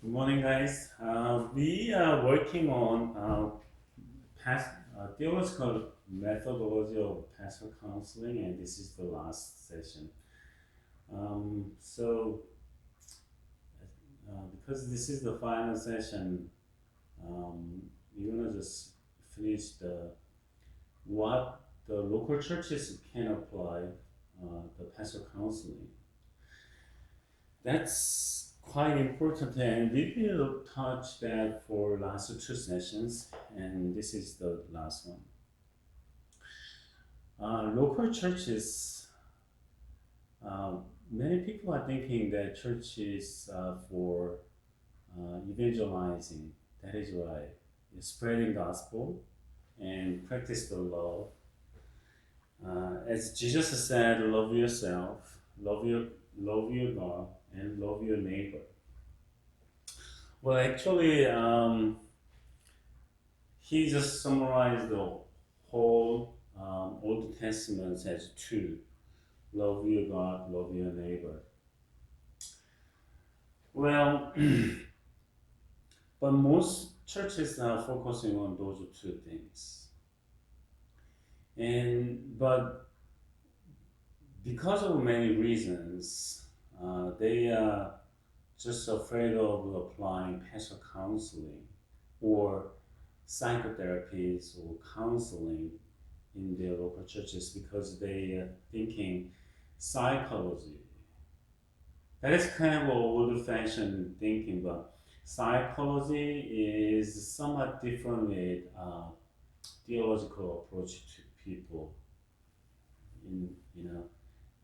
Good morning, guys. We are working on theological methodology of pastoral counseling, and this is the last session. Because this is the final session, we're gonna just finish what the local churches can apply the pastoral counseling. That's quite important, and we will touch that for last two sessions, and this is the last one. Local churches, many people are thinking that church is for evangelizing. That is right. Spreading gospel and practice the love. As Jesus said, love yourself, love your God, and love your neighbor. Well, actually, he just summarized the whole Old Testament as two: love your God, love your neighbor. Well, but most churches are focusing on those two things, but because of many reasons, they are just afraid of applying pastoral counseling or psychotherapies or counseling in their local churches because they are thinking psychology. That is kind of old-fashioned thinking, but psychology is somewhat different with theological approach to people.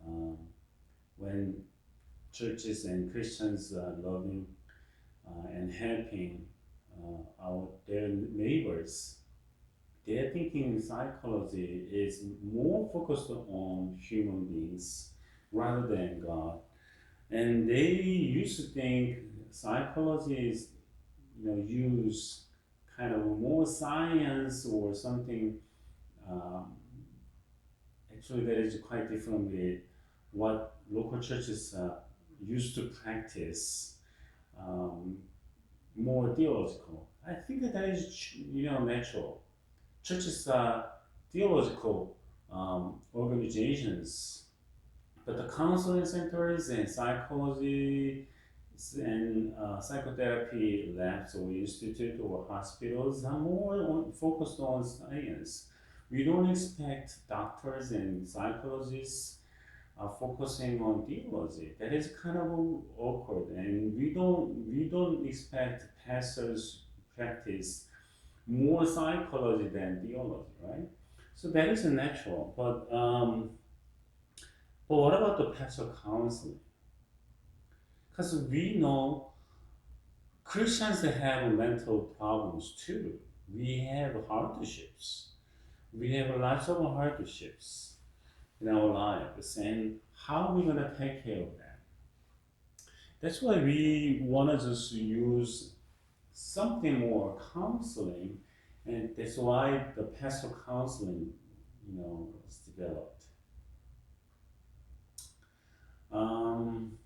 Um, when churches and Christians are loving and helping their neighbors, their thinking psychology is more focused on human beings rather than God. And they used to think psychology is, use kind of more science or something. Um, Actually, that is quite different with what local churches used to practice. Um, More theological. I think that is natural. Churches are theological organizations, but the counseling centers and psychology and psychotherapy labs or institute or hospitals are more focused on science. We don't expect doctors and psychologists focusing on theology. That is kind of awkward, and we don't expect pastors practice more psychology than theology, right? So that is natural. But what about the pastoral counseling? Because we know Christians have mental problems too. We have hardships. We have lots of hardships in our lives, and how are we gonna take care of that? That's why we wanna just use something more counseling, and that's why the pastoral counseling, was developed. Um,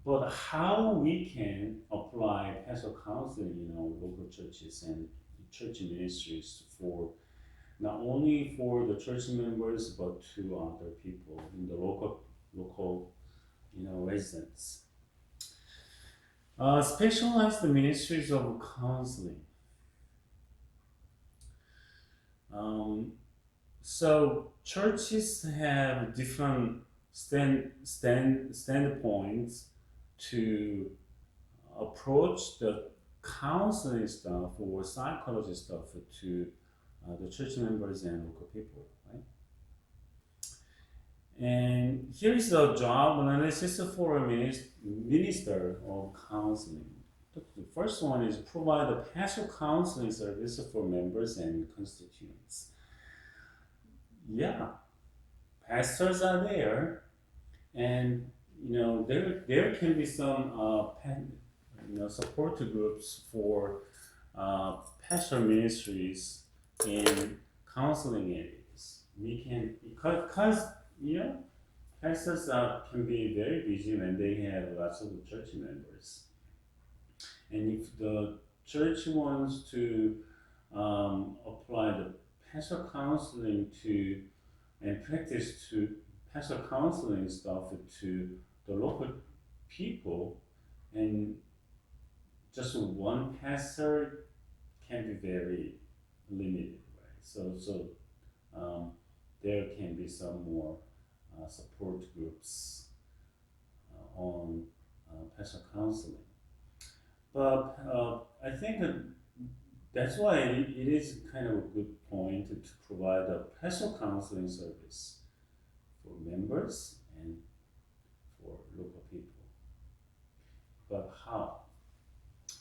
but how we can apply pastoral counseling in our local churches and church ministries for not only for the church members but to other people in the local residents. Specialized ministries of counseling. So churches have different standpoints to approach the counseling stuff or psychology stuff to the church members and local people, right? And here is the job analysis for a minister of counseling. The first one is provide a pastoral counseling service for members and constituents. Yeah, pastors are there, and there can be some support groups for pastoral ministries in counseling areas. We can because pastors can be very busy when they have lots of church members. And if the church wants to apply the pastoral counseling to and practice to pastoral counseling stuff to the local people, and just one pastor can be very limited, right? Um, there can be some more support groups on pastoral counseling. But I think that's why it is kind of a good point to provide a pastoral counseling service for members and for local people. But how?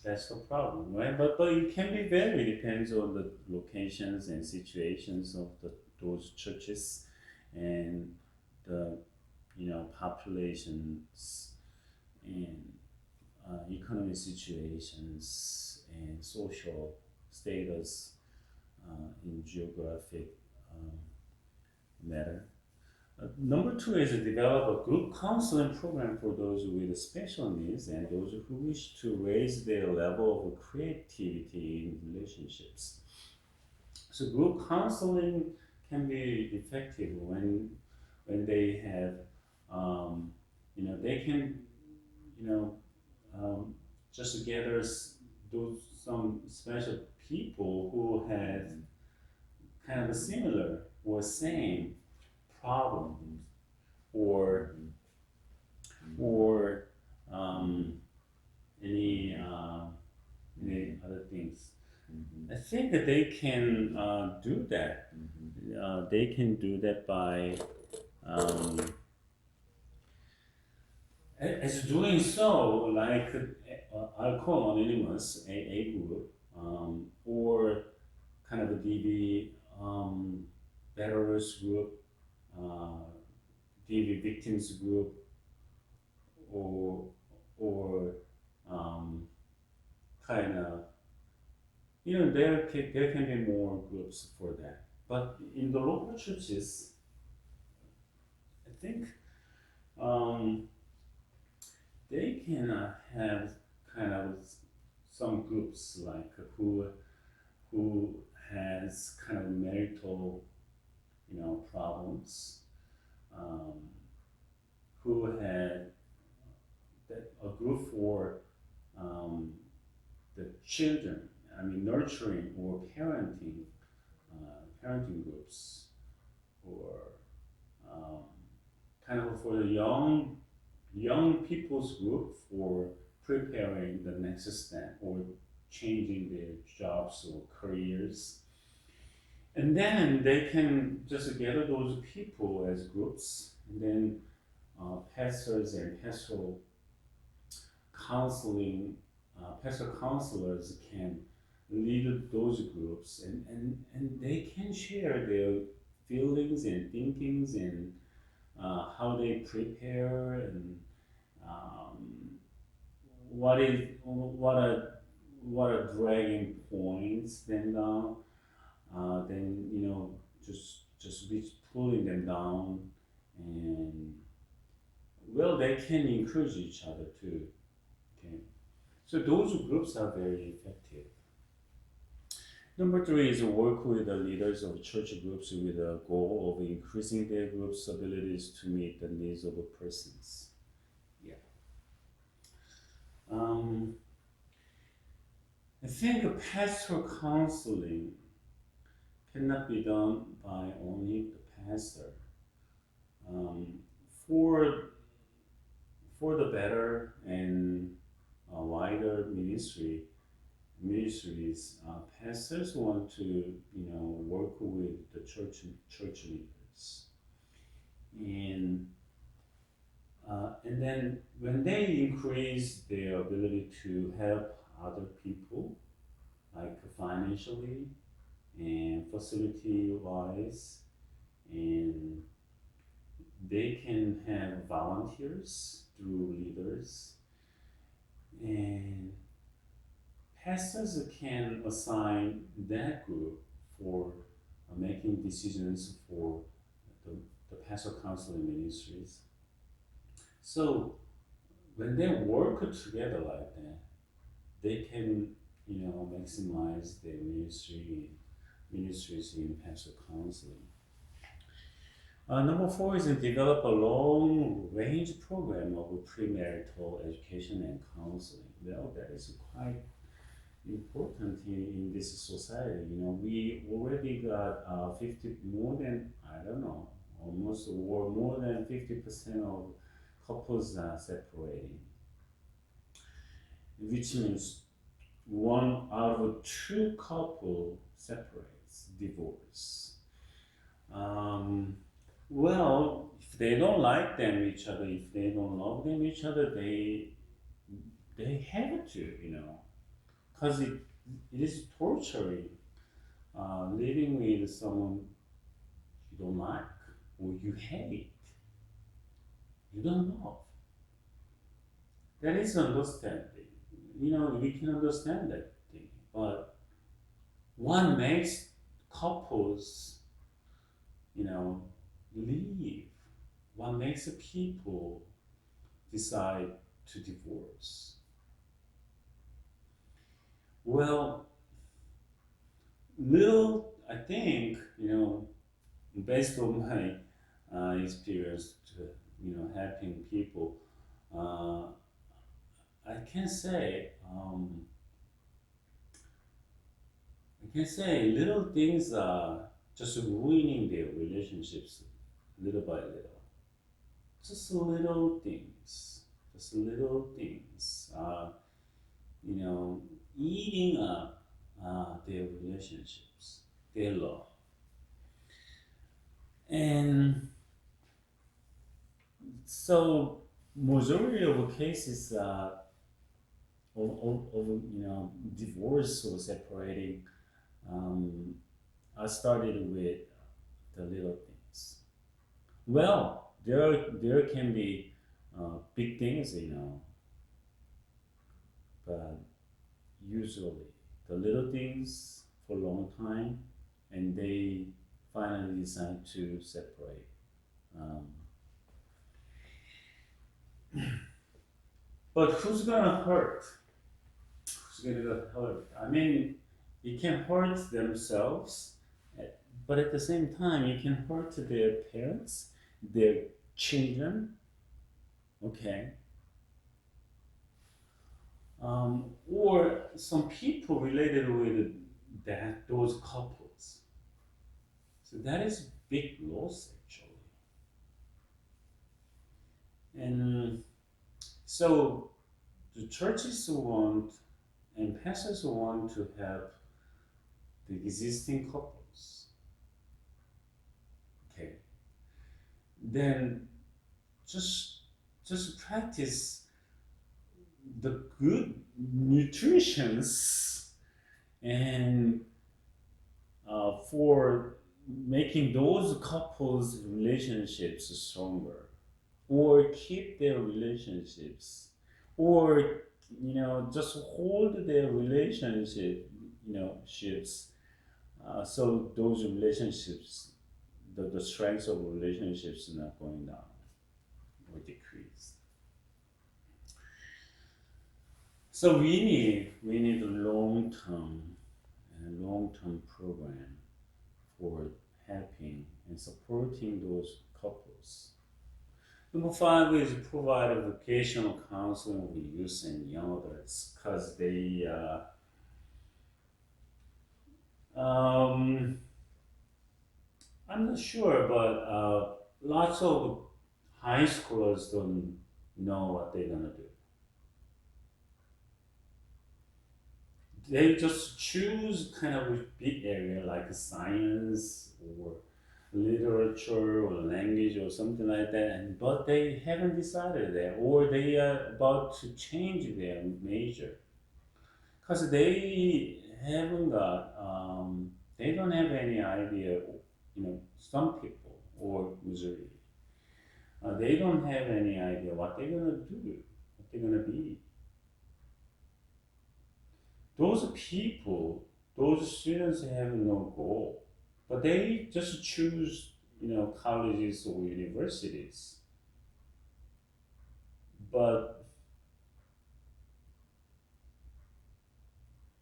That's the problem, right? But it can be very depends on the locations and situations of those churches and the populations and economic situations and social status in geographic matter. Number two is to develop a group counseling program for those with special needs and those who wish to raise their level of creativity in relationships. So group counseling can be effective when they have they can you know just gather those some special people who have kind of a similar or same problems or or um, any other things. I think that they can do that. They can do that by as doing so, like Alcohol Anonymous, AA group, or kind of a DV veterans group, uh, DV victims group, or or kind of there can be more groups for that. But in the local churches, I think um, they can have kind of some groups like who has kind of marital problems, um, who had a group for um, the children. I mean, nurturing or parenting groups, or um, kind of for the young people's group for preparing the next step or changing their jobs or careers. And then they can just gather those people as groups, and then pastors and pastoral counselors can lead those groups, and they can share their feelings and thinkings and how they prepare and um, what are dragging points then just be pulling them down, and well, they can encourage each other too. Okay, so those groups are very effective. Number three is work with the leaders of church groups with the goal of increasing their group's abilities to meet the needs of persons. Yeah. I think pastoral counseling cannot be done by only the pastor. Um, for the better and wider ministries, pastors want to work with the church leaders, and then when they increase their ability to help other people, like financially and facility wise, and they can have volunteers through leaders, and pastors can assign that group for making decisions for the pastoral counseling ministries. So when they work together like that, they can, maximize their ministries in pastoral counseling. Number four is to develop a long-range program of premarital education and counseling. Well, that is quite important in this society. We already got 50 more than I don't know, almost or more than 50% of couples are separating, which means one out of two couple separates, divorce. Um, well, if they don't like them each other, if they don't love them each other, they have to, because it is torturing living with someone you don't like or you hate, you don't love. That is understanding. We can understand that thing, but what makes couples, leave? What makes people decide to divorce? Well, I think, based on my experience, helping people, uh, I can say little things are just ruining their relationships little by little. Just little things. Just little things. You know, eating up their relationships, their love. And so, majority of cases of divorce or separating um, are started with the little things. Well, there can be big things, but usually the little things for a long time, and they finally decide to separate. Um, but who's gonna hurt? Who's gonna hurt? I mean, it can hurt themselves, eh, but at the same time, it can hurt their parents, their children. Okay, or some people related with those couples. So that is big loss actually. And so the churches want and pastors want to help the existing couples. Okay, then just just practice the good nutritions and for making those couples relationships stronger or keep their relationships or just hold their relationship ships so those relationships the strength of relationships is not going down or decrease. So we need a long term program for helping and supporting those couples. Number five is provide a vocational counseling with youth and young adults because um, I'm not sure, but lots of high schoolers don't know what they're gonna do. They just choose kind of a big area like science or literature or language or something like that, but they haven't decided that, or they are about to change their major because they don't have any idea. Some people or Missouri, they don't have any idea what they're gonna do, what they're gonna be. Those people, those students have no goal, but they just choose, colleges or universities. but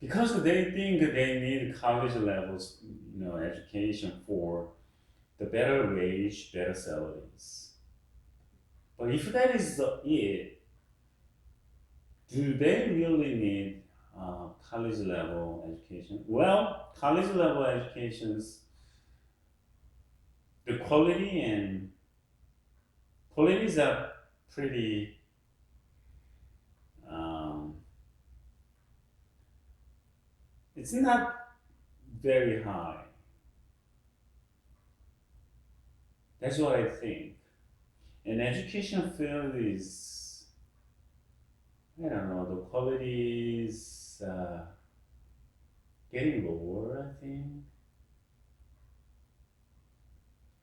because they think they need college levels, education for the better wage, better salaries. But if that is it, do they really need college level education? Well, college level educations, the qualities are pretty. Um, it's not very high. That's what I think. And education field is, I don't know, the quality is getting lower, I think.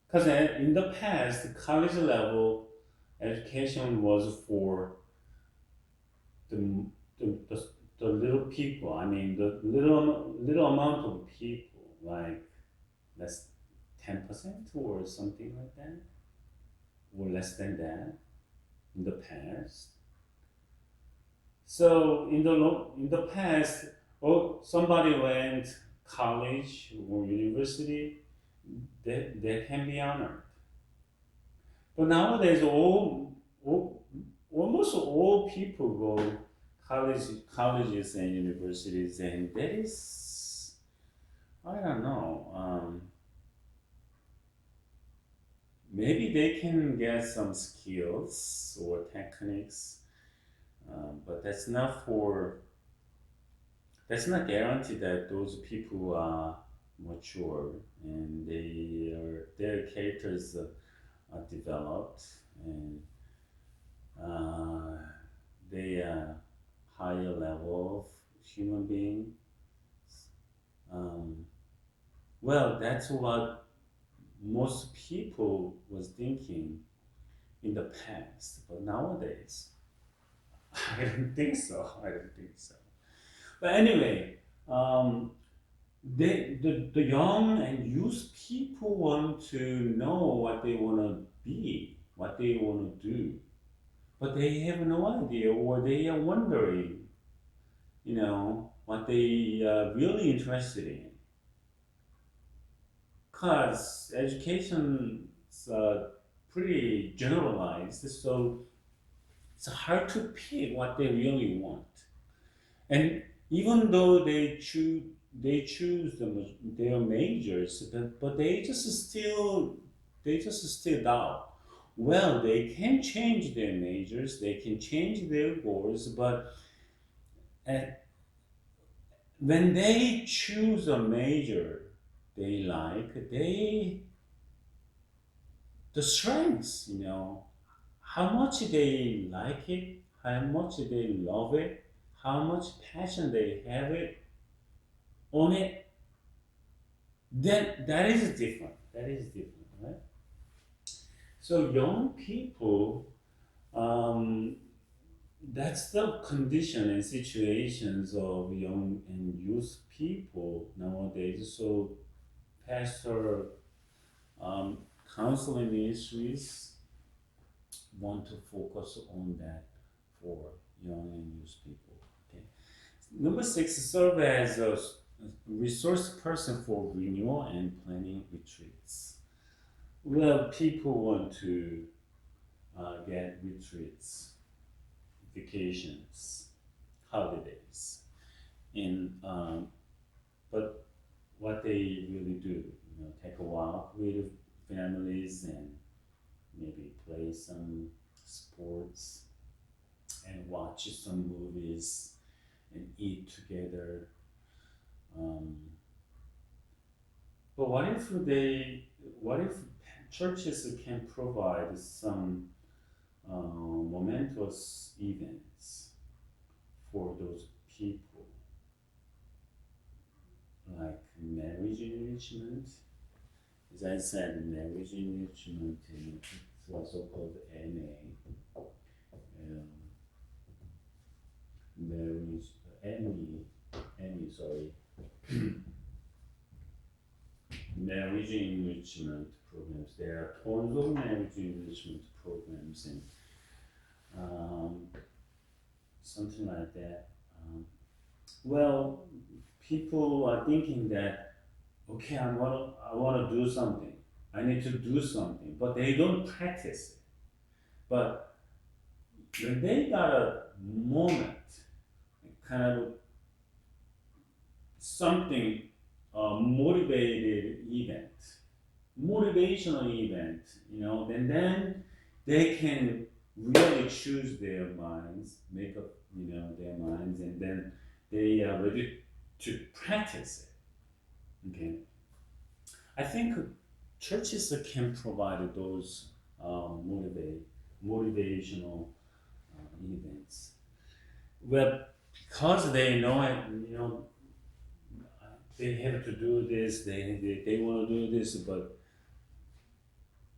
Because in the past, college level education was for the, the, the, the little people. I mean, the little amount of people, like less 10% or something like that, or less than that in the past. So in the past, somebody went college or university, they can be honored. But nowadays, almost all people go colleges and universities, and that is, I don't know. Maybe they can get some skills or techniques, but that's not guaranteed that those people are mature and their characters are developed and uh, they are higher level of human being. Um, well, that's what most people was thinking in the past, but nowadays, I don't think so. I don't think so. But anyway, um, the young and youth people want to know what they want to be, what they want to do, but they have no idea, or they are wondering, what they are really interested in. Because education is pretty generalized, so it's hard to pick what they really want. And even though they choose their majors, but they just still doubt. Well, they can change their majors, they can change their goals, but uh, when they choose a major they like, the strengths, how much they like it, how much they love it, how much passion they have it on it, then that is different. That is different, right? So young people, um, that's the condition and situations of young and youth people nowadays. So pastor um, counseling ministries want to focus on that for young and youth people. Okay. Number 6, serve as a resource person for renewal and planning retreats. Well, people want to get retreats, vacations, holidays, and but what they really do, take a walk with families and maybe play some sports and watch some movies and eat together. Um, but what if churches can provide some momentous events for those people, like marriage enrichment? As I said, marriage enrichment, it's also called MA, marriage, sorry, marriage enrichment programs. There are tons of marriage enrichment programs, and um, something like that. Well, people are thinking that okay, I want to do something. I need to do something, but they don't practice it. But when they got a moment, kind of something, motivated event, motivational event, then they can really choose their minds, make up, their minds, and then they are ready to practice it. Okay, I think churches can provide those motivational events. Well, because they know it, they have to do this, they want to do this, but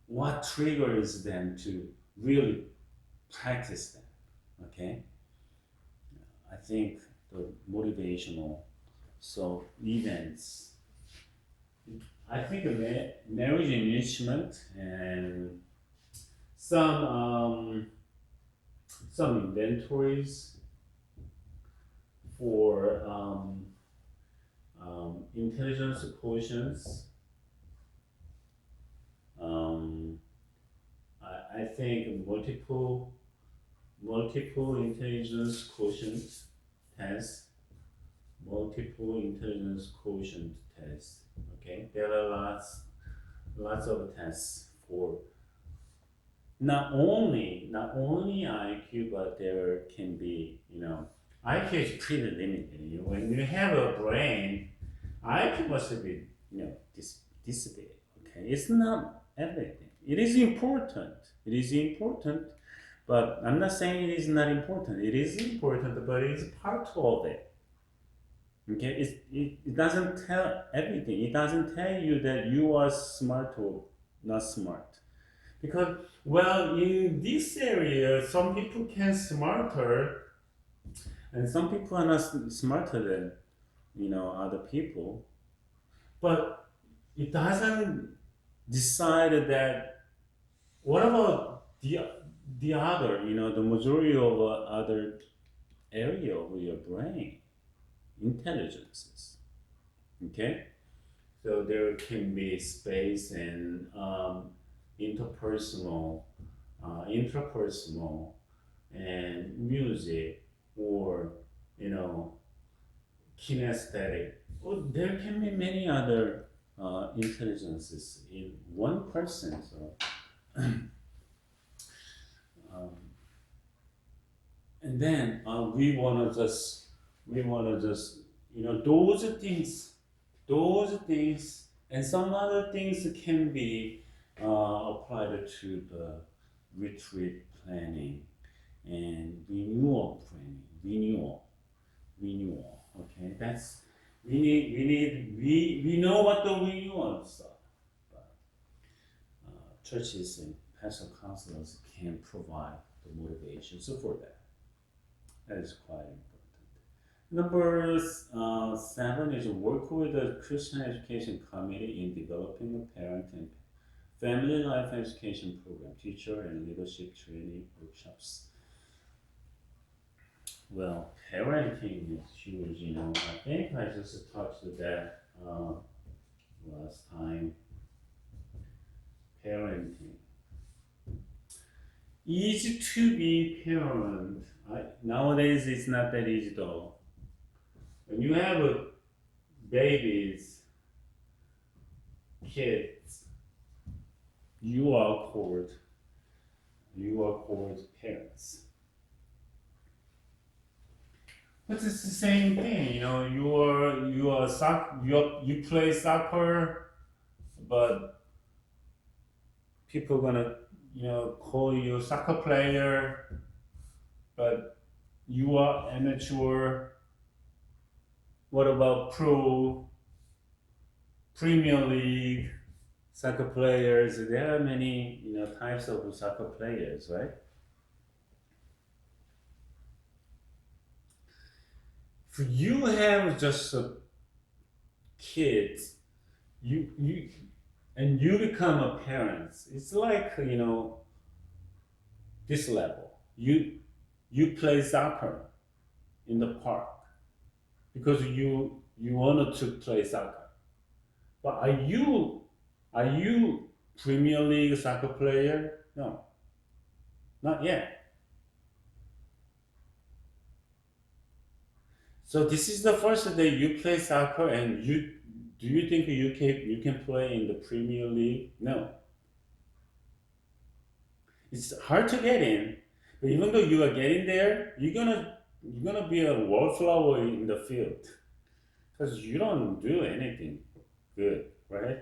what triggers them to really practice them? Okay, I think the motivational events. I think marriage enrichment and some inventories for intelligence quotients. I think multiple intelligence quotient tests, multiple intelligence quotient tests. Okay, there are lots of tests for not only IQ, but there can be, IQ is pretty limited. When you have a brain, IQ must be, dissipated. Okay, it's not everything. It is important. It is important, but I'm not saying it is not important. It is important, but it's part of it. Okay, it doesn't tell everything. It doesn't tell you that you are smart or not smart. Because, well, in this area, some people can smarter, and some people are not smarter than, other people. But it doesn't decide that, what about the other, the majority of other area of your brain, intelligences. Okay? So there can be space and interpersonal, intrapersonal, and music, or kinesthetic. Or there can be many other intelligences in one person. So, and then we wanna just those things, and some other things can be applied to the retreat planning and renewal. Okay, that's we know what the renewals are, but churches and pastoral counselors can provide the motivation. So for that, that is quite important. Number 7 is work with the Christian Education Committee in developing a parent and family life education program, teacher and leadership training workshops. Well, parenting is huge, I think I just touched that last time. Parenting. Easy to be parent. Nowadays, it's not that easy though. When you have babies, kids, you are called parents. But it's the same thing, you play soccer, but people gonna call you soccer player, but you are amateur. What about Premier League soccer players? There are many types of soccer players, right? If you have just kids, you become a parent. It's like this level. you play soccer in the park because you wanted to play soccer. But are you Premier League soccer player? No, not yet. So this is the first day you play soccer, and you think you can play in the Premier League? No, it's hard to get in. But even though you are getting there, you're gonna be a wallflower in the field because you don't do anything good, right?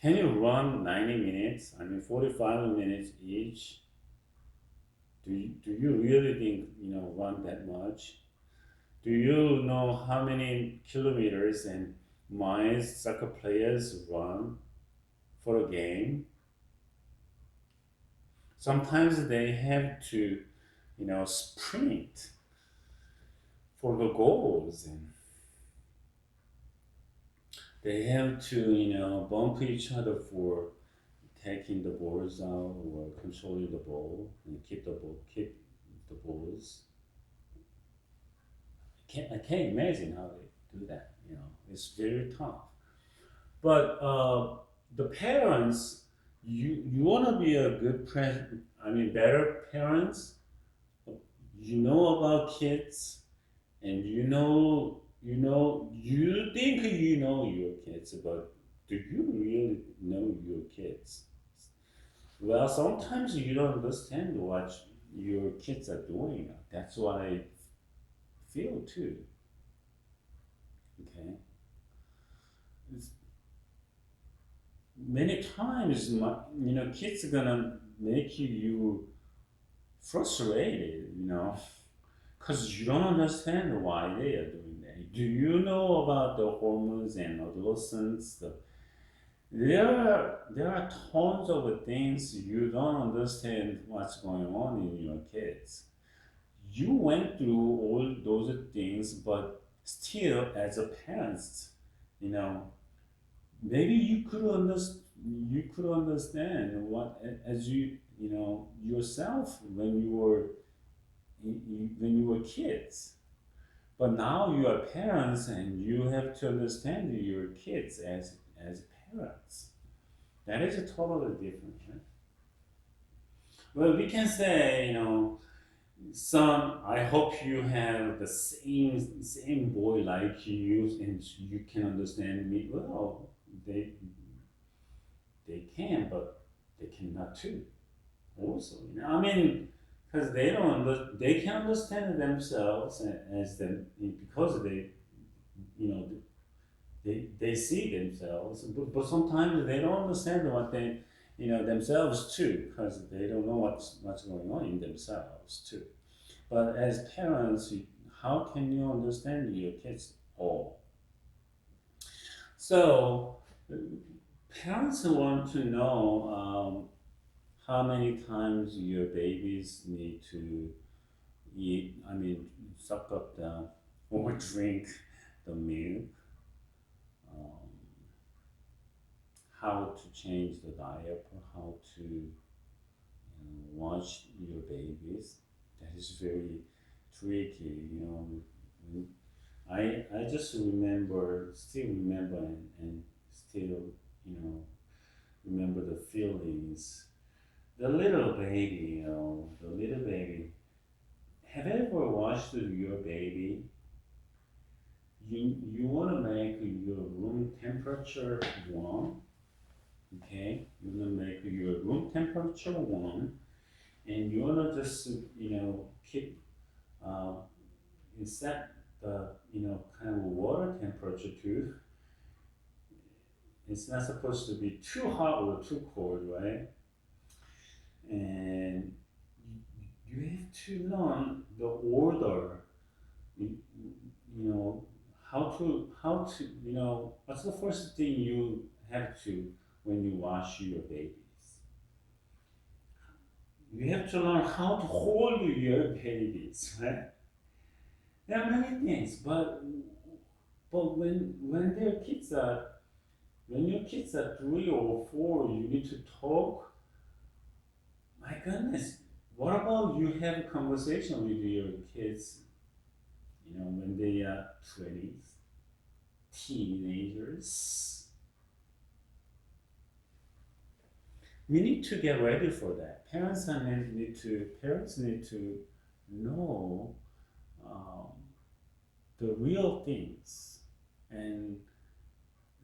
Can you run 90 minutes? I mean, 45 minutes each. Do you really think run that much? Do you know how many kilometers and miles soccer players run for a game? Sometimes they have to, sprint for the goals, and they have to, bump each other for taking the balls out or controlling the ball and keep the balls. I can't imagine how they do that. It's very tough. But the parents, you want to be a good I mean, better parents. You know about kids, and you think you know your kids, but do you really know your kids? Well, sometimes you don't understand what your kids are doing. That's what I feel too. Okay, it's, many times, kids are gonna make you frustrated. Because you don't understand why they are doing that. Do you know about the hormones and adolescence? There are tons of things you don't understand what's going on in your kids. You went through all those things, but still, as a parent, you know, maybe you could understand what as yourself when you were kids. But now you are parents and you have to understand your kids as parents. That is a totally different, right? Well, we can say, son, I hope you have the same boy like you and you can understand me. Well, they they can, but they cannot too. Also, I mean, because they can understand themselves as them because you know, they see themselves, but sometimes they don't understand what they, themselves too, because they don't know what's going on in themselves too. But as parents, how can you understand your kids all? So, parents want to know how many times your babies need to eat, I mean, suck up the or drink the milk, um, how to change the diaper, how to watch your babies. That is very tricky. I just still remember, and still, remember the feelings. The little baby, the little baby. Have you ever watched your baby? You want to make your room temperature warm, okay? You want to make your room temperature warm, and you want to just keep uh, set the kind of water temperature too. It's not supposed to be too hot or too cold, right? And you have to learn the order. You, you know how to what's the first thing you have to when you wash your babies? You have to learn how to hold your babies, right? There are many things, but when your kids are 3 or 4, you need to talk. My goodness, what about you have a conversation with your kids, when they are 20s, teenagers? We need to get ready for that. Parents need to know um, the real things, and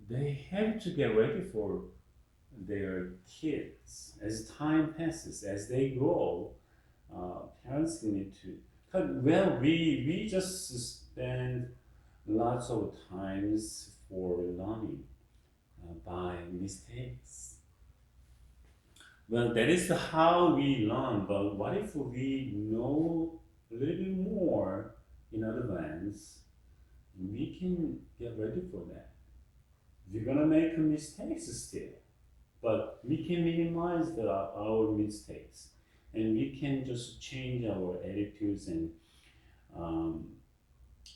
they have to get ready for their kids as time passes, as they grow. Parents need to. Well, we just spend lots of times for learning by mistakes. Well, that is how we learn. But what if we know a little bit more in advance? We can get ready for that. We're gonna make mistakes still, but we can minimize our mistakes, and we can just change our attitudes and um,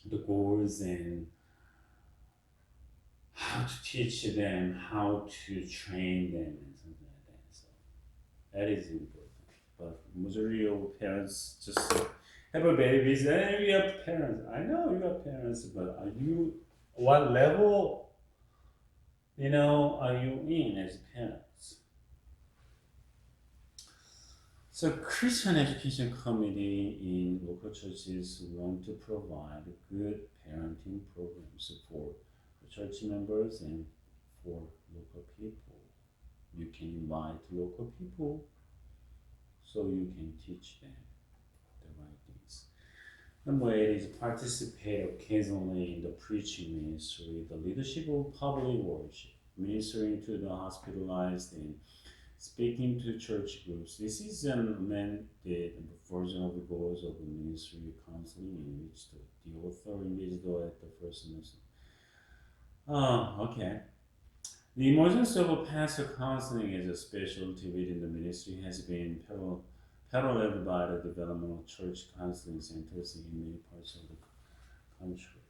the goals and how to teach them, how to train them, and something like that. So that is important. But majority of parents just have a babies. And we are parents. I know you are parents, but are you what level are you in as parents? So Christian Education Committee in local churches want to provide good parenting programs for church members and for local people. You can invite local people so you can teach them the right things. Number 8 is participate occasionally in the preaching ministry, the leadership of public worship, ministering to the hospitalized and speaking to church groups. This is a mandate version of the goals of the ministry counseling in which the author engaged at the first semester. Okay. The emergence of pastoral counseling as a specialty within the ministry has been paralleled by the development of church counseling centers in many parts of the country.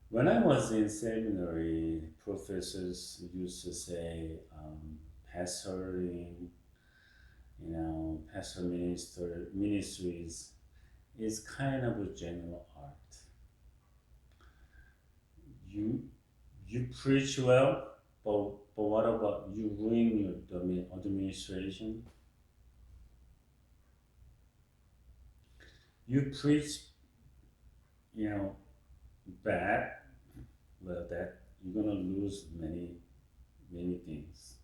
When I was in seminary, professors used to say pastoring, pastoral ministries is kind of a general art. You you preach well, but what about you ruin your administration? You preach, bad, well, that you're gonna lose many things.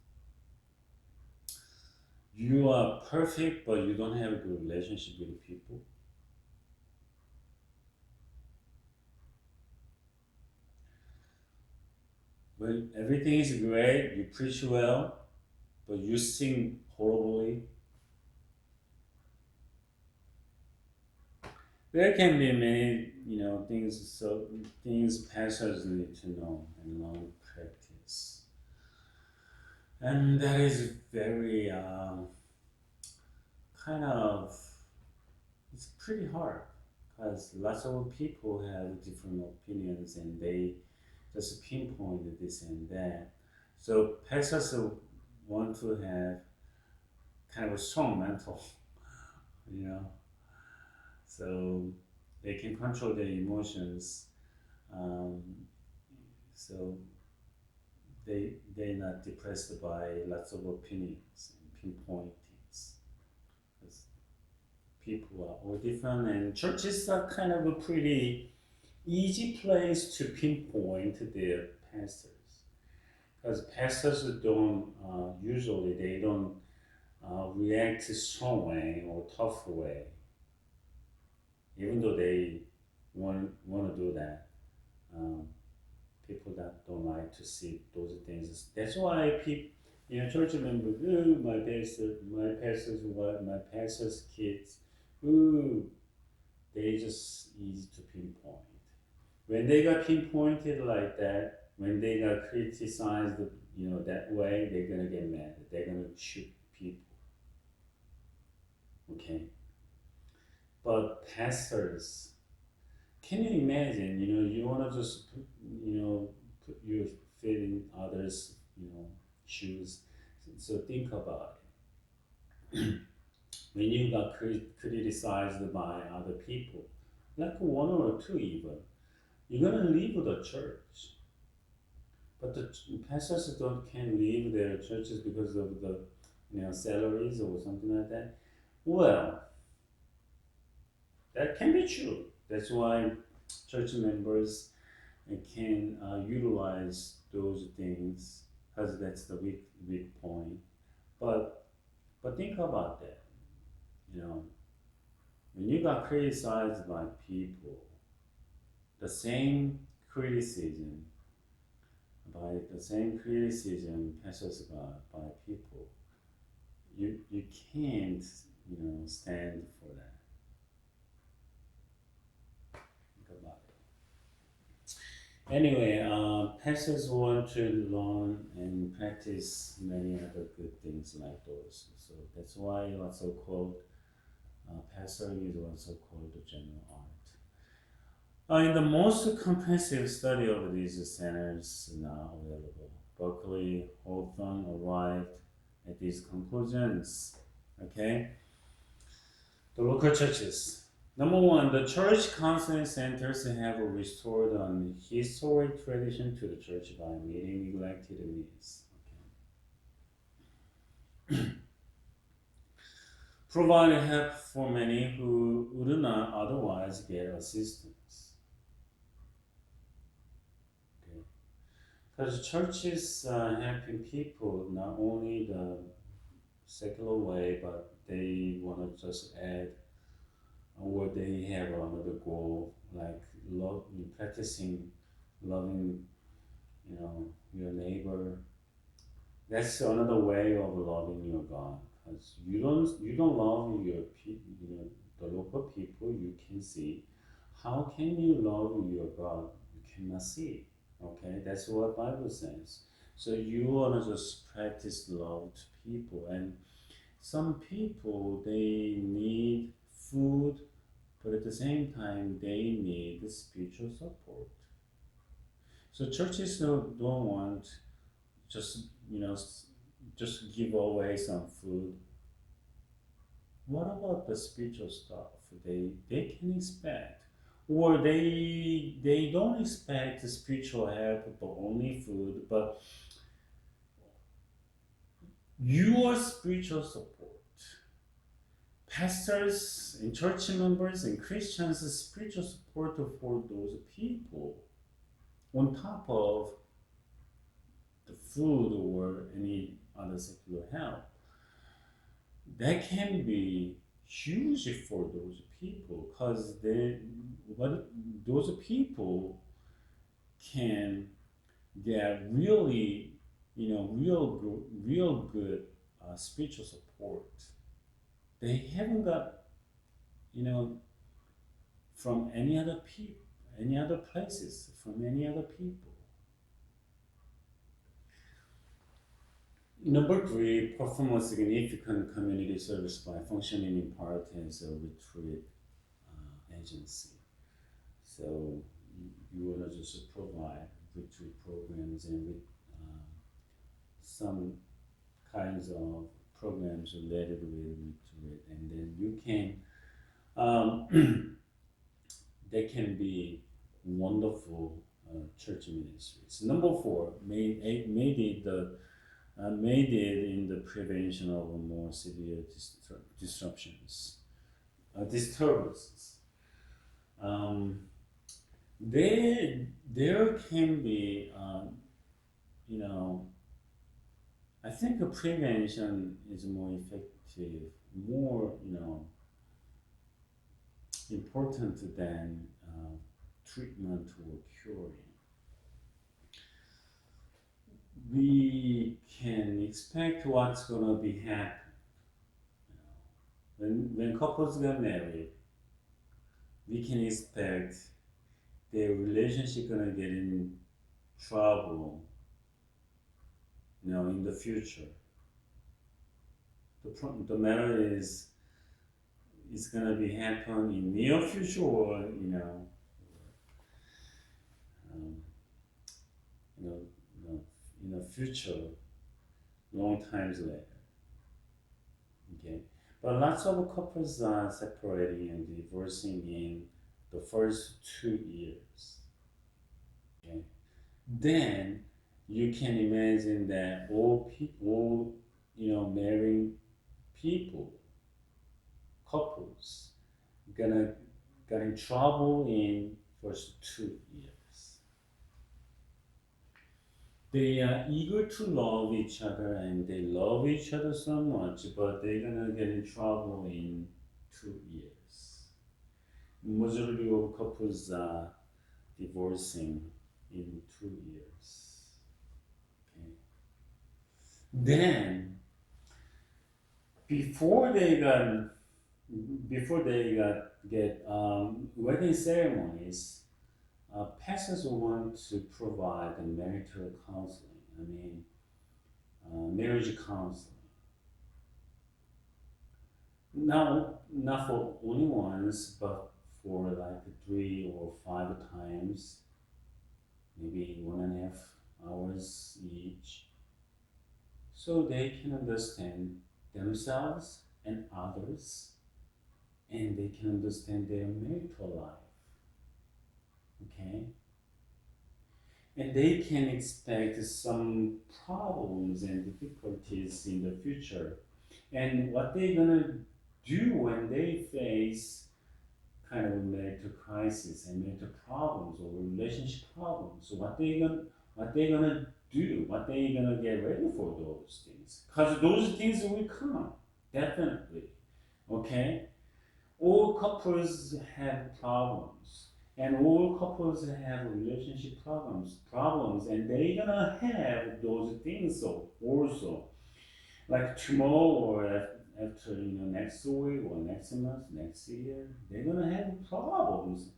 You are perfect, but you don't have a good relationship with people. Well, everything is great. You preach well, but you sing horribly. There can be many, things. So things pastors need to know and learn practice, and that is very kind of it's pretty hard because lots of people have different opinions and they just pinpoint this and that. So pastors want to have kind of a strong mental, you know, so they can control their emotions. Um, so they're not depressed by lots of opinions and pinpoint things. 'Cause people are all different, and churches are kind of a pretty easy place to pinpoint their pastors, because pastors don't usually they don't react strong way or tough way, even though they want to do that. Um, People that don't like to see those things. That's why people, church members, ooh, my pastor's kids, ooh, they just easy to pinpoint. When they got pinpointed like that, when they got criticized, that way, they're gonna get mad. They're gonna shoot people. Okay, but pastors, can you imagine? You wanna just, put your fit in others, shoes. So think about it. When you got criticized by other people, like one or two even, you're gonna leave the church. But the pastors can't leave their churches because of the salaries or something like that. Well, that can be true. That's why church members can utilize those things because that's the weak point. But think about that. When you got criticized by people, the same criticism pastors got by people, you can't stand for that. Think about it. Anyway, pastors want to learn and practice many other good things like those. So that's why also called pastoring is also called the general art. In the most comprehensive study of these centers now available, Berkeley Hawthorne arrived at these conclusions. Okay, the local churches. Number one, the church counseling centers have restored an historic tradition to the church by meeting neglected needs. Okay. Provide help for many who would not otherwise get assistance. Okay. Because churches helping people not only the secular way, but they want to just add or they have another goal like practicing loving your neighbor. That's another way of loving your God, because you don't love your the local people you can see. How can you love your God you cannot see? Okay, that's what Bible says. So you want to just practice love to people, and some people they need food, but at the same time they need spiritual support. So churches don't want just just give away some food. What about the spiritual stuff they can expect, or they don't expect spiritual help but only food, but your spiritual support, pastors and church members and Christians spiritual support for those people on top of the food or any other secular help, that can be huge for those people, because those people can get really real good spiritual support they haven't got from any other places, from any other people. Number three, perform a significant community service by functioning in part as a retreat agency. So you want to just provide retreat programs and some kinds of programs related with retreat, and then you can they can be wonderful church ministries. Number four, made it in the prevention of more severe disturbances. There can be, I think prevention is more effective, more, important than treatment or curing. We can expect what's gonna be happening. When couples get married, we can expect their relationship gonna get in trouble, in the future. The matter is, it's gonna be happen in near future or um, in the future, long times later. Okay, but lots of couples are separating and divorcing in the first 2 years. Okay, then you can imagine that all people, marrying people, couples, gonna get in trouble in first 2 years. They are eager to love each other and they love each other so much, but they're gonna get in trouble in 2 years. Majority of couples are divorcing in 2 years. Okay. Then before they get wedding ceremonies, pastors want to provide marital counseling. Marriage counseling. Now, not for only once, but for like 3 or 5 times, maybe 1.5 hours each, so they can understand themselves and others, and they can understand their marital life. Okay? And they can expect some problems and difficulties in the future. And what they're gonna do when they face kind of marital crisis and marital problems or relationship problems. So what they're gonna do, what they're gonna get ready for those things. Because those things will come, definitely. Okay? All couples have problems. And all couples have relationship problems, and they're gonna have those things also. Like tomorrow or after next week or next month, next year, they're gonna have problems.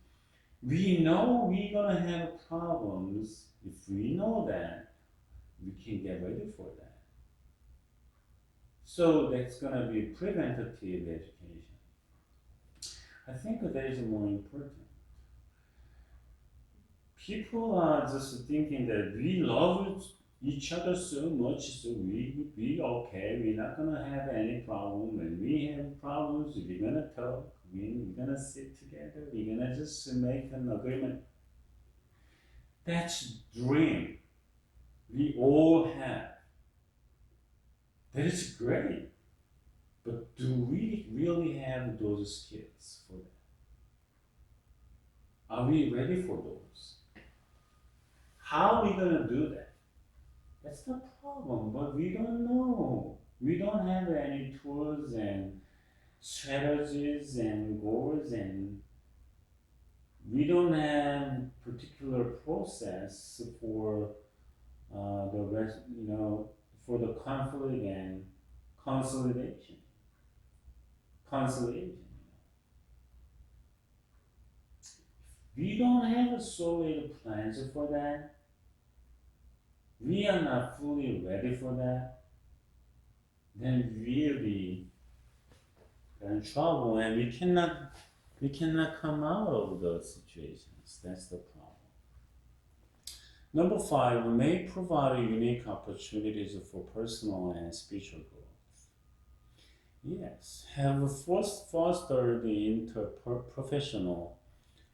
We know we're gonna have problems. If we know that, we can get ready for that. So that's gonna be preventative education. I think that is more important. People are just thinking that we love each other so much, so we okay, we're not gonna have any problem. When we have problems, we're gonna talk, we're gonna sit together, we're gonna just make an agreement. That's dream we all have. That is great. But do we really have those skills for that? Are we ready for those? How are we gonna do that? That's the problem, but we don't know. We don't have any tools and strategies and goals, and we don't have particular process for the rest, for the conflict and consolidation. Conciliation. We don't have a solid plans for that. We are not fully ready for that. Then really are in trouble, and we cannot come out of those situations. That's the problem. Number 5, we may provide unique opportunities for personal and spiritual growth. Yes, have fostered the interprofessional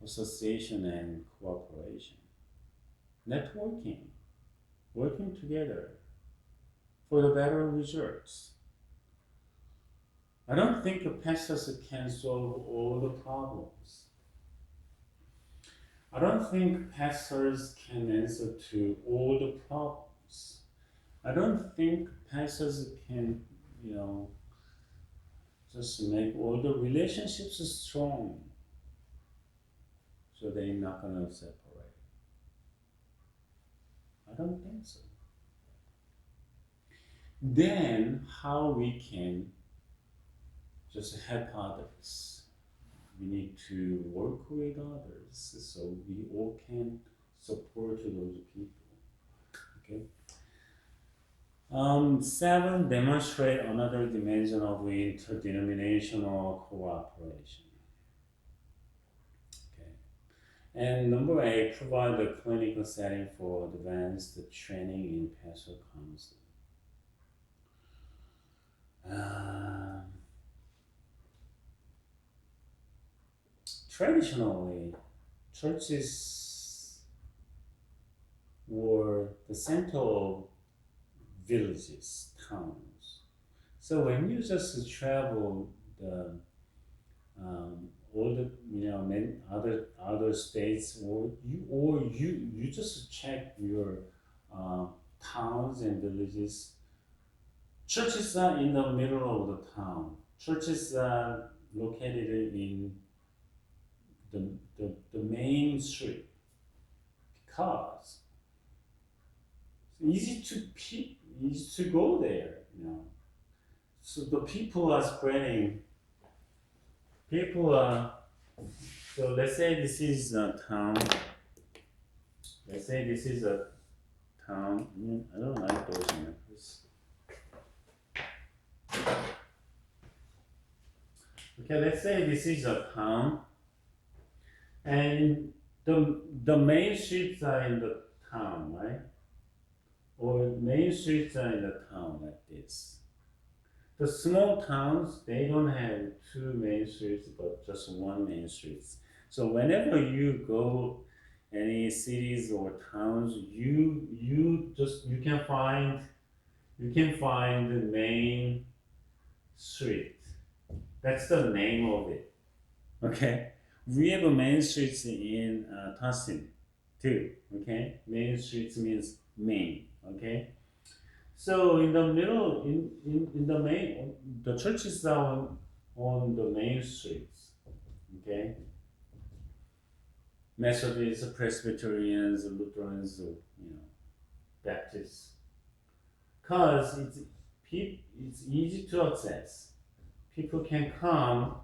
association and cooperation, networking, working together for the better results. I don't think pastors can solve all the problems. I don't think pastors can answer to all the problems. I don't think pastors can, just make all the relationships strong, so they're not gonna separate. I don't think so. Then how we can just help others? We need to work with others so we all can support those people. Okay. 7, demonstrate another dimension of interdenominational cooperation. Okay. And number 8, provide a clinical setting for advanced training in pastoral counseling. Traditionally, churches were the center of villages, towns. So when you just travel the all the other states, or you just check your towns and villages. Churches are in the middle of the town. Churches are located in the main street because it's easy to go there, So the people are spreading. People are. So let's say this is a town. Let's say this is a town. I don't like those maps. Okay, let's say this is a town, and the main streets are in the town, right? Or main streets are in the town like this. The small towns, they don't have two main streets, but just one main street. So whenever you go any cities or towns, you can find the main street. That's the name of it. Okay, we have a main streets in Tassin too. Okay, main streets means main. Okay. So in the middle, in the main, the churches are on the main streets, okay? Methodists, Presbyterians, Lutherans, Baptists. Because it's easy to access. People can come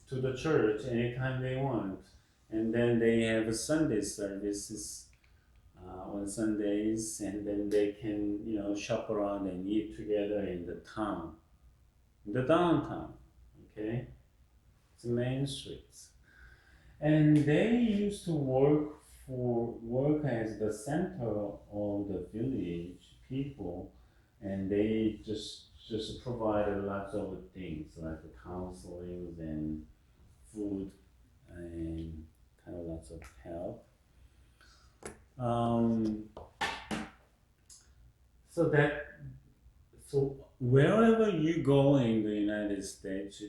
to the church anytime they want. And then they have Sunday services on Sundays, and then they can, shop around and eat together in the town, in the downtown, okay? It's main streets. And they used to work as the center of the village people, and they just provided lots of things like the counseling and food and kind of lots of help. So wherever you go in the United States,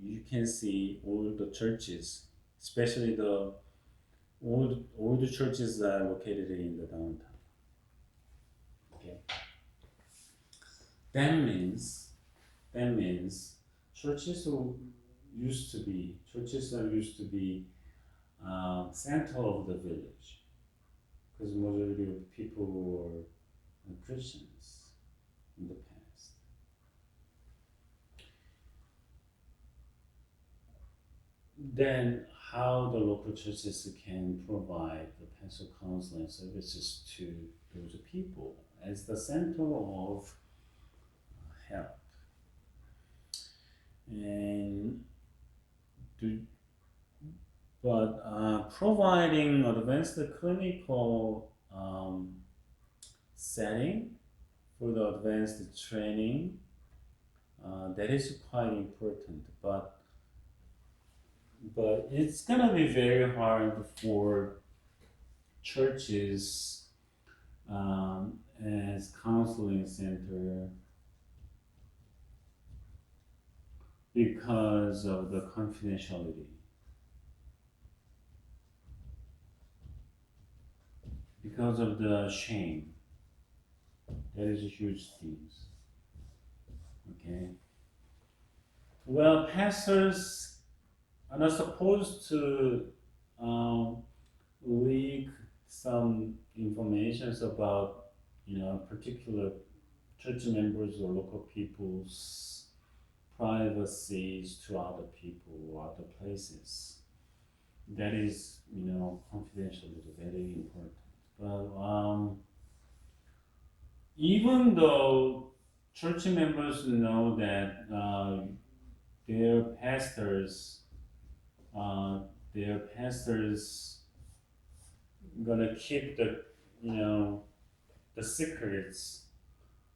you can see all the churches, especially all the churches are located in the downtown. Okay. That means churches used to be center of the village, because majority of people were Christians in the past. Then how the local churches can provide the pastoral counseling services to those people as the center of help. But providing advanced clinical setting for the advanced training, that is quite important, but it's gonna be very hard for churches as counseling center because of the confidentiality, because of the shame. That is a huge thing. Okay. Well, pastors are not supposed to leak some information about, particular church members or local people's privacies to other people or other places. That is, confidentiality, very important. But even though church members know that their pastors gonna keep the, the secrets.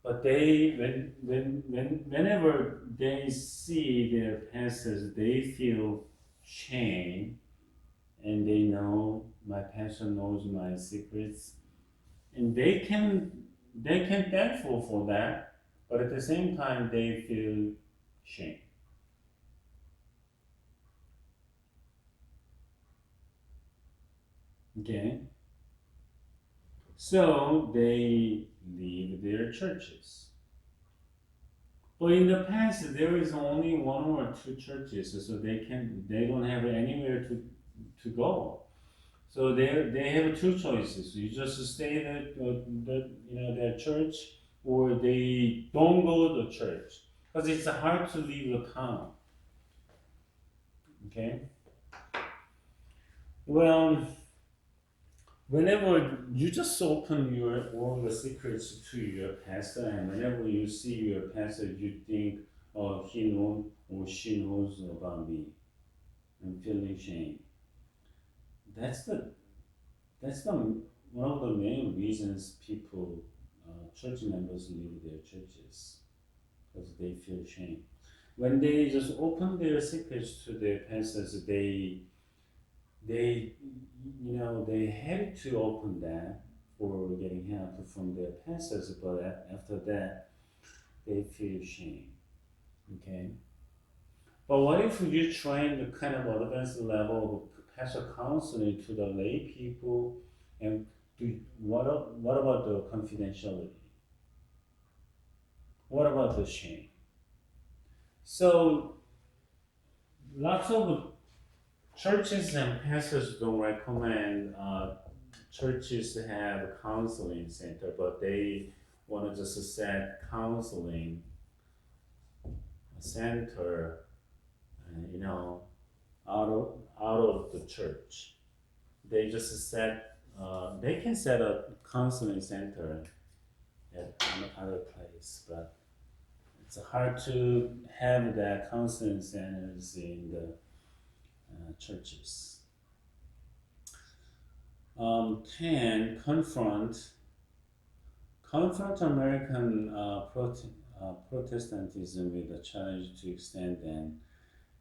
But they, whenever they see their pastors, they feel shame, and they know my pastor knows my secrets, and they can thankful for that, but at the same time they feel shame. Okay, so they leave their churches. But in the past, there is only one or two churches, so they don't have anywhere to go. So they have two choices. You just stay at their church, or they don't go to church because it's hard to leave the town. Okay. Well, whenever you just open your all the secrets to your pastor, and whenever you see your pastor, you think, oh, he knows or she knows about me. I'm feeling shame. That's the that's the one of the main reasons people, church members leave their churches, because they feel shame. When they just open their secrets to their pastors, they they had to open that for getting help from their pastors, but after that they feel shame. Okay. But what if you train the kind of advanced level of pastor counseling to the lay people, and what about the confidentiality? What about the shame? So lots of churches and pastors don't recommend churches to have a counseling center, but they want to just set counseling center, out of the church. They just set they can set a counseling center at another place, but it's hard to have that counseling centers in the churches. 10. Confront American Protestantism with a challenge to extend and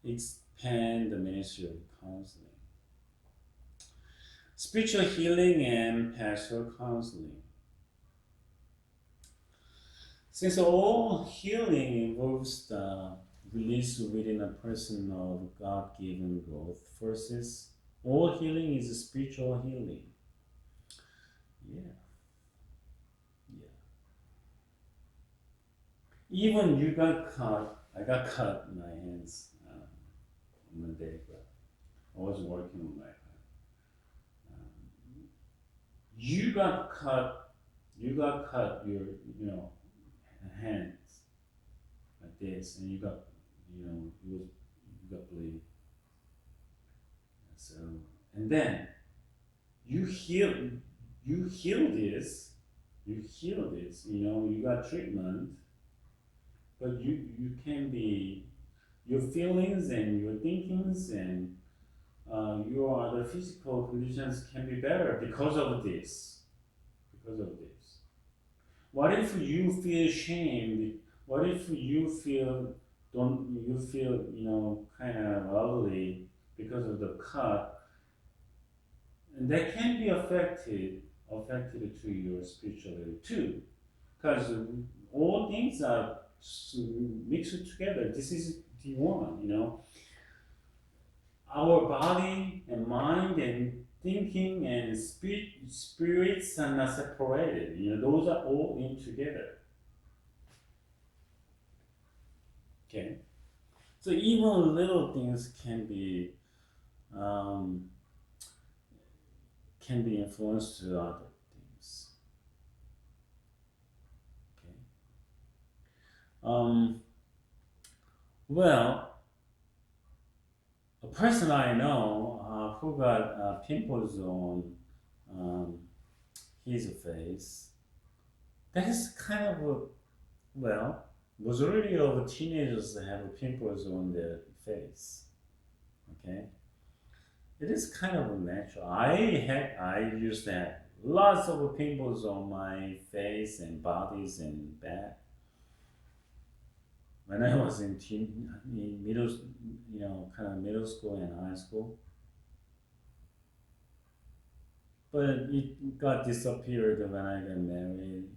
expand the ministry of counseling. Spiritual healing and pastoral counseling. Since all healing involves the release within a person of God-given growth, versus all healing is spiritual healing. Yeah. Even you got cut. I got cut in my hands on the day, but I was working on my hand. You got cut. You got cut. Your hands like this, and you got you got bleed. So, and then you heal. You heal this. You heal this. You got treatment. But you can be, your feelings and your thinkings and your other physical conditions can be better because of this. Because of this. What if you feel shame? What if you feel kind of ugly because of the cut? And that can be affected to your spirituality too, because all things are mixed together. This is the one. Our body and mind and thinking and spirits are not separated. Those are all in together. Okay, so even little things can be influenced to other things. Okay. Well, a person I know who got pimples on his face, that's kind of majority of teenagers have pimples on their face. Okay, it is kind of natural. I used to have lots of pimples on my face and bodies and back when I was in middle, kind of middle school and high school. But it got disappeared when I got married,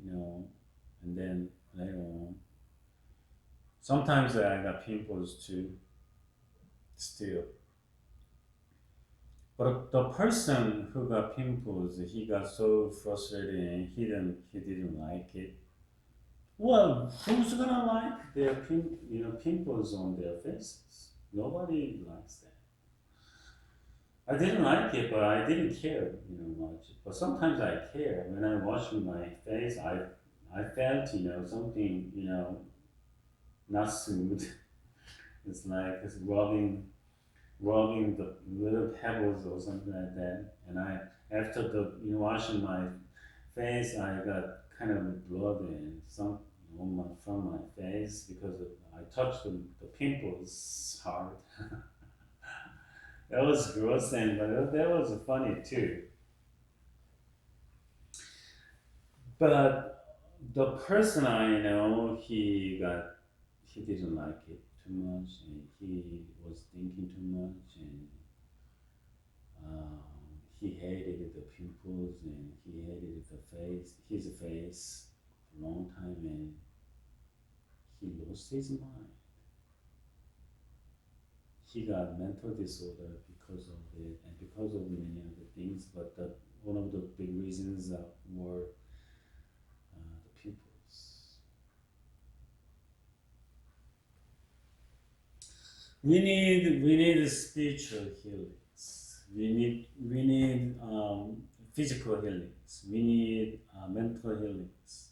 and then later on. Sometimes I got pimples too, still. But the person who got pimples, he got so frustrated and he didn't like it. Well, who's gonna like their pimples on their faces? Nobody likes that. I didn't like it, but I didn't care, much. But sometimes I care. When I wash my face, I felt, something, not smooth. It's like it's rubbing the little pebbles or something like that. And after the washing my face, I got kind of blood and some from my face because I touched the pimples hard. That was gross, and but that was funny too. But the person I know, he didn't like it too much, and he was thinking too much, and um, he hated the pimples, and he hated his face, for a long time, and he lost his mind. He got mental disorder because of it, and because of many other things. But one of the big reasons were the pimples. We need spiritual healings. We need physical healings. We need mental healings.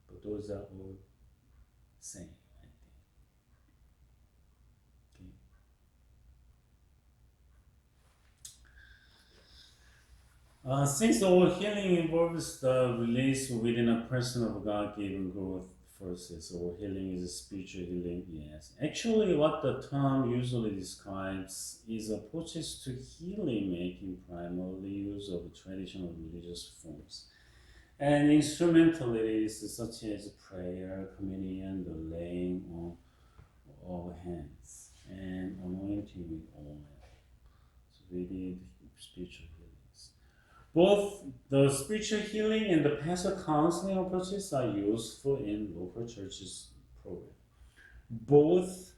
But those are all same, I think. Okay. Since all healing involves the release within a person of God-given growth forces, or healing is a spiritual healing, yes. Actually, what the term usually describes is approaches to healing making primarily use of traditional religious forms and instrumentalities such as prayer, communion, the laying on of hands, and anointing with oil. So we need spiritual healings. Both the spiritual healing and the pastoral counseling approaches are useful in local churches program. Both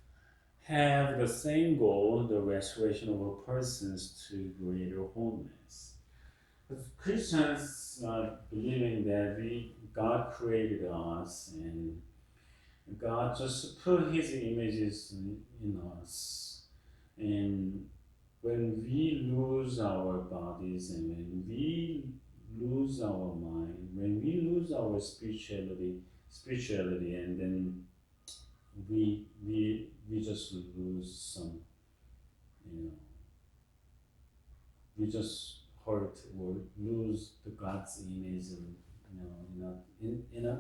have the same goal, the restoration of a persons to greater wholeness. Christians believing that God created us, and God just put His images in us, and when we lose our bodies, and when we lose our mind, when we lose our spirituality, and then we just lose some, you know, we just hurt or lose the God's image, and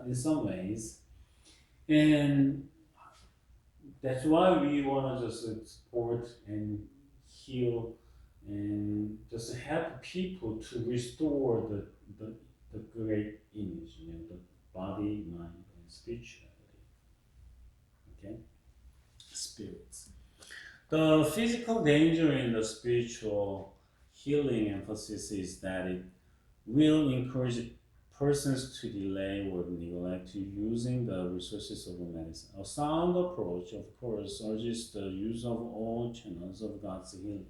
in some ways, and that's why we want to just support and heal and just help people to restore the great image, the body, mind, and spirituality. Okay, spirits. The physical danger in the spiritual healing emphasis is that it will encourage persons to delay or neglect using the resources of medicine. A sound approach, of course, urges the use of all channels of God's healing,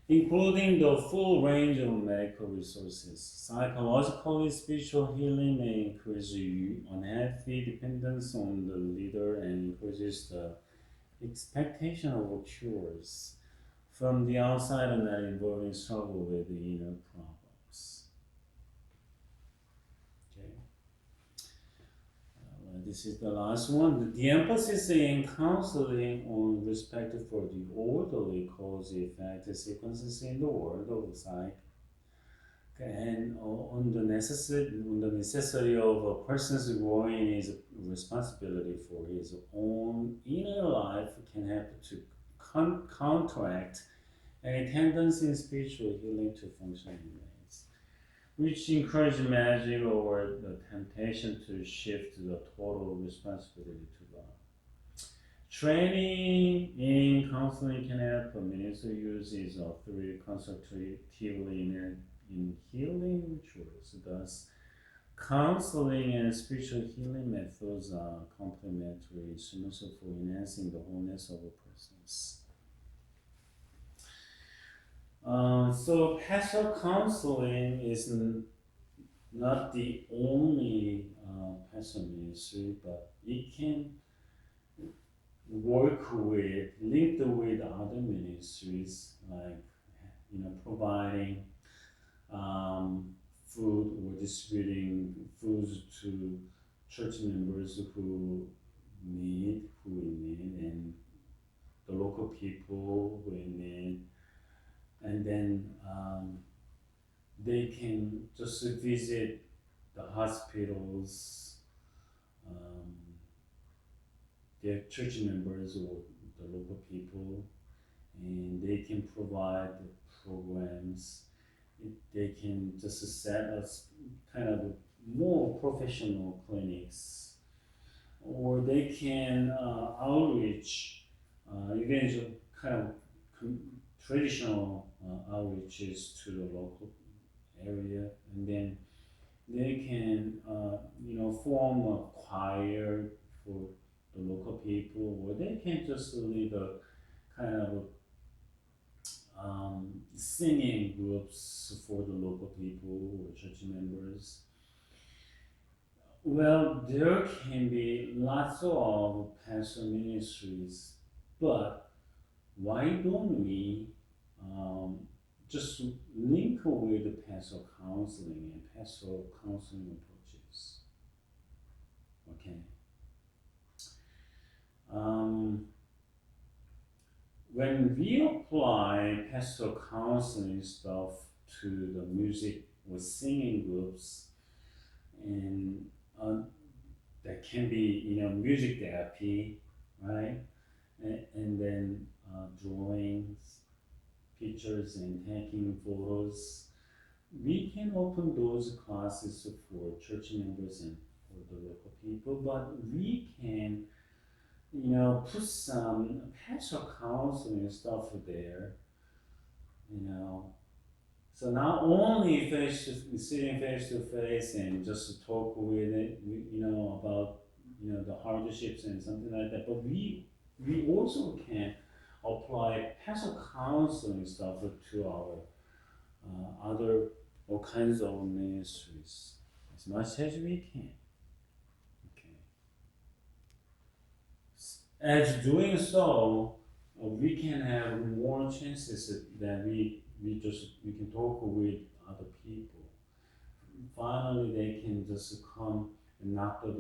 including the full range of medical resources. Psychologically, spiritual healing may encourage unhealthy dependence on the leader and encourages the expectation of cures from the outside and not involving struggle with the inner problems. Okay. This is the last one. The emphasis in counseling on respect for the orderly cause-effect sequences in the world of psych, and on the necessity of a person's growing his responsibility for his own inner life can help to counteract a tendency in spiritual healing to function in ways which encourage magic or the temptation to shift the total responsibility to God. Training in counseling can help minister uses authority constructively in healing rituals. Thus, counseling and spiritual healing methods are complementary instruments for enhancing the wholeness of a person's. So pastoral counseling is not the only pastoral ministry, but it can work with, linked with other ministries, like providing food or distributing foods to church members who in need, and the local people who are in need, and then they can just visit the hospitals, their church members or the local people, and they can provide the programs. They can just set up kind of more professional clinics, or they can outreach, even kind of traditional outreaches to the local area, and then they can form a choir for the local people, or they can just lead a kind of singing groups for the local people or church members. Well, there can be lots of pastoral ministries, but why don't we just link with the pastoral counseling and pastoral counseling approaches? Okay. When we apply pastoral counseling stuff to the music or singing groups, and that can be music therapy, right? And then drawings, pictures, and taking photos. We can open those classes for church members and for the local people, but we can put some pastoral counseling stuff there, So not only sitting face to face and just talk with it, about the hardships and something like that, but we also can apply pastoral counseling stuff to our other all kinds of ministries as much as we can. As doing so, we can have more chances that we can talk with other people. Finally, they can just come and knock your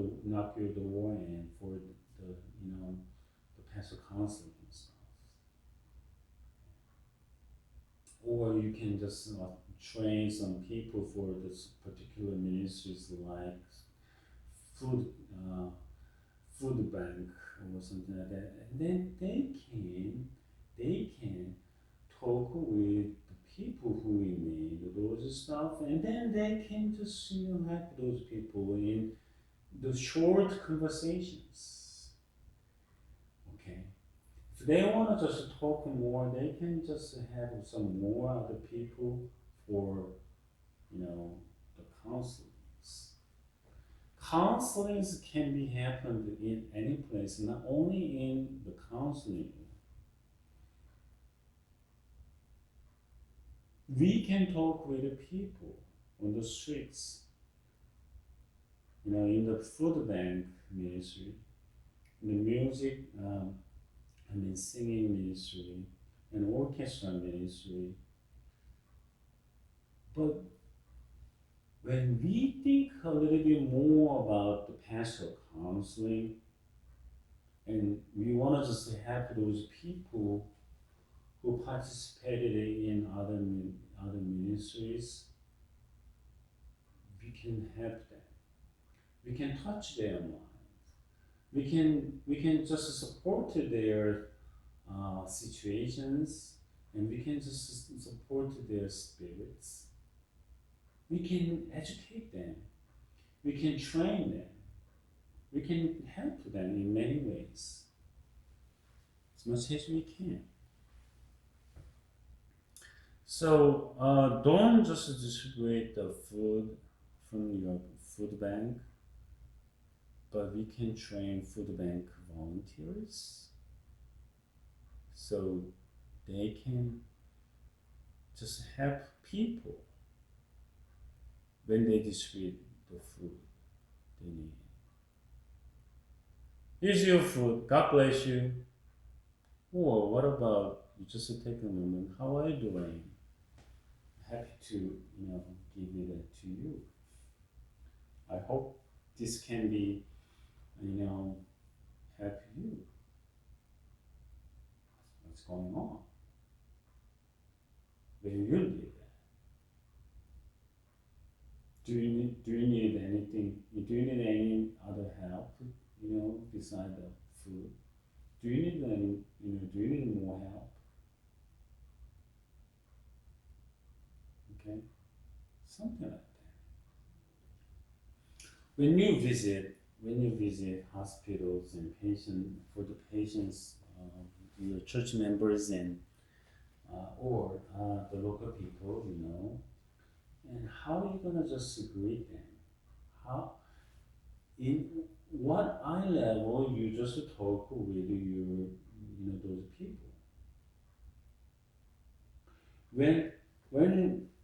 door in for the pastoral counseling and stuff. Or you can just train some people for this particular ministries, like food bank or something like that, and then they can talk with the people who need those stuff, and then they can just help those people in the short conversations. Okay, if they want to just talk more, they can just have some more other people for the counseling. Counselings can be happened in any place, not only in the counseling. We can talk with the people on the streets, in the food bank ministry, in the music, singing ministry, and orchestra ministry. But when we think a little bit more about the pastoral counseling, and we want to just help those people who participated in other ministries, we can help them. We can touch their minds. We can just support their situations, and we can just support their spirits. We can educate them. We can train them. We can help them in many ways, as much as we can. So don't just distribute the food from your food bank, but we can train food bank volunteers so they can just help people when they distribute the food they need. Here's your food. God bless you. Or what about you just take a moment? How are you doing? Happy to give it to you. I hope this can be help you. What's going on? When you need that. Do you need anything? Do you need any other help? Beside the food. Do you need any? Do you need more help? Okay, something like that. When you visit hospitals and for the patients, your church members and or the local people, and how are you gonna just greet them? How in what eye level you just talk with your those people?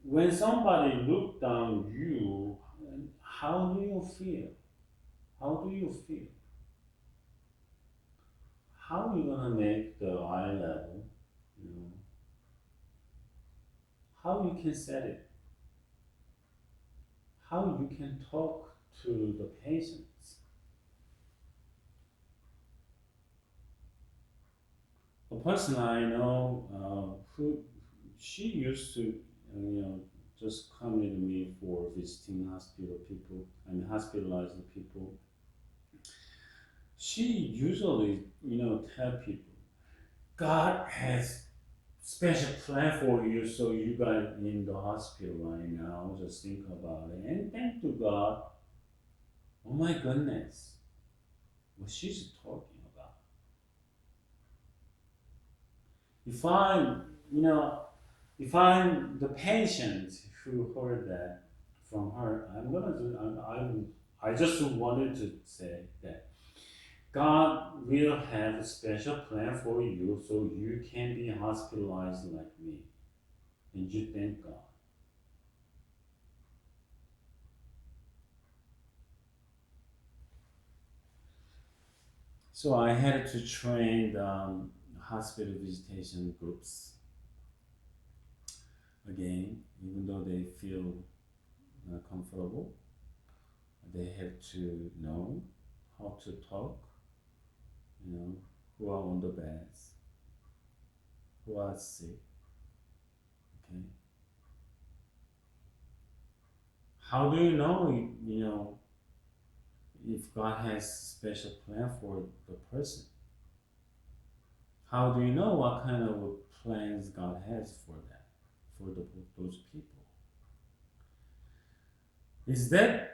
When somebody look down you, how do you feel? How do you feel? How are you gonna make the eye level? How you can set it? How you can talk to the patients? A person I know who she used to just come with me for visiting hospital people and hospitalized people. She usually tell people God has special plan for you, so you guys in the hospital right now. Just think about it and thank to God. Oh my goodness, what she's talking about. If I'm the patient who heard that from her, I just wanted to say that God will have a special plan for you so you can be hospitalized like me. And you thank God. So I had to train the hospital visitation groups again, even though they feel comfortable. They have to know how to talk, who are on the beds, who are sick, okay? How do you know, if God has a special plan for the person? How do you know what kind of plans God has for that, for those people? Is that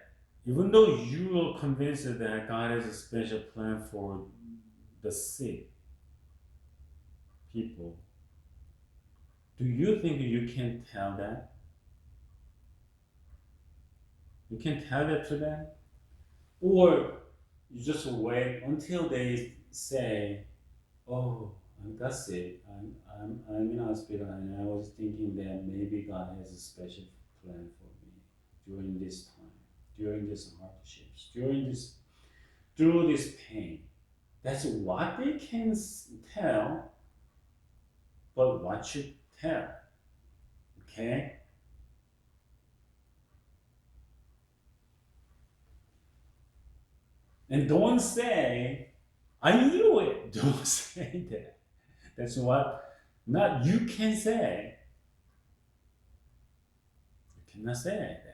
even though you are convinced that God has a special plan for the sick people, do you think you can tell that? You can tell that to them? Or you just wait until they say, oh, I sick. I'm in hospital and I was thinking that maybe God has a special plan for me during this time, during these hardships, through this pain. That's what they can tell, but what you tell, okay? And don't say, I knew it. Don't say that. That's what not you can say. You cannot say that,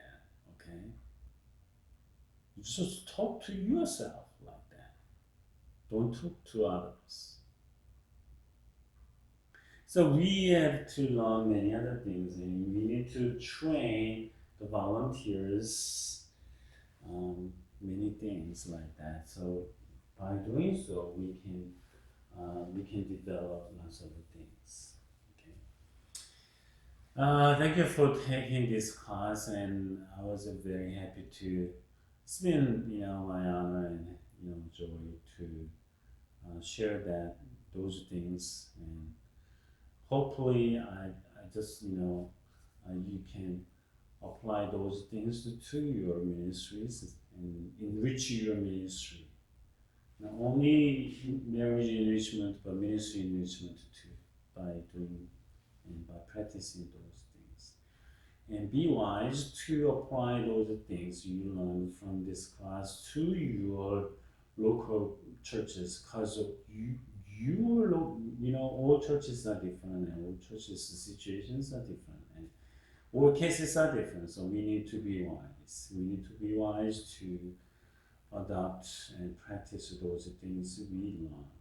okay? You just talk to yourself like that. Don't talk to others. So we have to learn many other things, and we need to train the volunteers, many things like that. So by doing so, we can develop lots of things. Okay. Thank you for taking this class, and I was very happy to. It's been my honor and joy to share those things, and hopefully I just you can apply those things to your ministries and enrich your ministry. Not only marriage enrichment, but ministry enrichment too, by doing and by practicing those things. And be wise to apply those things you learn from this class to your local churches, because all churches are different, and all churches situations are different, and all cases are different. So we need to be wise. We need to be wise to adopt and practice those things we learn.